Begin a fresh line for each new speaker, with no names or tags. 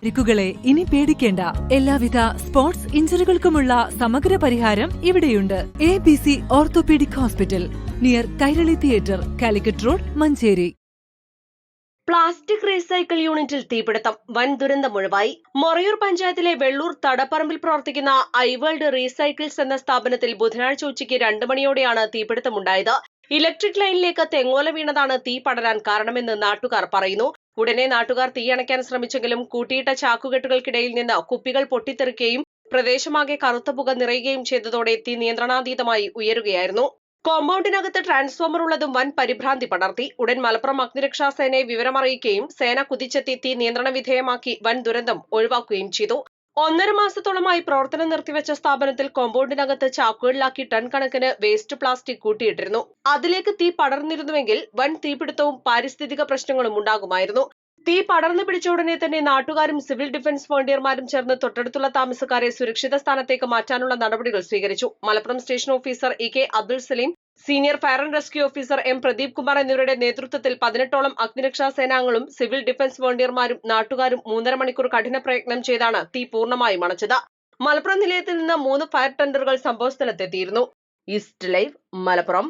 പരിക്കുകളെ ഇനി പേടിക്കേണ്ട. എല്ലാവിധ സ്പോർട്സ് ഇഞ്ചുറികൾക്കുമുള്ള സമഗ്ര പരിഹാരം ഇവിടെയുണ്ട്. ABC orthopaedic hospital, near Kairali theatre, Calicut road, Manjeri.
Plastic recycle യൂണിറ്റിൽ തീപിടുത്തം, വൻ ദുരന്തമൊഴിവായി. മൊറയൂർ പഞ്ചായത്തിലെ വെള്ളൂർ തടപ്പറമ്പിൽ പ്രവർത്തിക്കുന്ന ഐവേൾഡ് റീസൈക്കിൾസ് എന്ന സ്ഥാപനത്തിൽ ബുധനാഴ്ച ഉച്ചയ്ക്ക് 2 മണിയോടെയാണ് തീപിടുത്തമുണ്ടായത്. ഇലക്ട്രിക് ലൈനിലേക്ക് തെങ്ങോല വീണതാണ് തീ പടരാൻ കാരണമെന്ന് നാട്ടുകാർ പറയുന്നു. ഉടനെ നാട്ടുകാർ തീയണയ്ക്കാൻ ശ്രമിച്ചെങ്കിലും കൂട്ടിയിട്ട ചാക്കുകെട്ടുകൾക്കിടയിൽ നിന്ന് കുപ്പികൾ പൊട്ടിത്തെറിക്കുകയും പ്രദേശമാകെ കറുത്ത പുക നിറയുകയും ചെയ്തതോടെ തീ നിയന്ത്രണാതീതമായി ഉയരുകയായിരുന്നു. കോമ്പൗണ്ടിനകത്ത് ട്രാൻസ്ഫോമർ ഉള്ളതും വൻ പരിഭ്രാന്തി പടർത്തി. ഉടൻ മലപ്പുറം അഗ്നിരക്ഷാ സേനയെ വിവരമറിയിക്കുകയും സേന കുതിച്ചെത്തി തീ നിയന്ത്രണ വിധേയമാക്കി വൻ ദുരന്തം ഒഴിവാക്കുകയും ചെയ്തു. 1.5 മാസത്തോളമായി പ്രവർത്തനം നിർത്തിവെച്ച സ്ഥാപനത്തിൽ കോമ്പൗണ്ടിനകത്ത് ചാക്കുകളിലാക്കി ടൺ കണക്കിന് വേസ്റ്റ് പ്ലാസ്റ്റിക് കൂട്ടിയിട്ടിരുന്നു. അതിലേക്ക് തീ പടർന്നിരുന്നുവെങ്കിൽ വൻ തീപിടുത്തവും പാരിസ്ഥിതിക പ്രശ്നങ്ങളും ഉണ്ടാകുമായിരുന്നു. തീ പടർന്നു പിടിച്ച ഉടനെ തന്നെ നാട്ടുകാരും സിവിൽ ഡിഫൻസ് വോളണ്ടിയർമാരും ചേർന്ന് തൊട്ടടുത്തുള്ള താമസക്കാരെ സുരക്ഷിത സ്ഥാനത്തേക്ക് മാറ്റാനുള്ള നടപടികൾ സ്വീകരിച്ചു. Malappuram station officer EK Abdul Saleem, senior fire and rescue officer M Pradeep Kumar എന്നിവരുടെ നേതൃത്വത്തിൽ 18ഓളം അഗ്നിരക്ഷാ സേനാംഗങ്ങളും സിവിൽ ഡിഫൻസ് വോളണ്ടിയർമാരും നാട്ടുകാരും 3.5 മണിക്കൂർ കഠിന പ്രയത്നം ചെയ്താണ് തീ പൂർണ്ണമായും അണച്ചത്. മലപ്പുറം നിലയത്തിൽ നിന്ന് 3 ഫയർ ടെൻഡറുകൾ സംഭവസ്ഥലത്തെത്തിയിരുന്നു. East Live, Malappuram.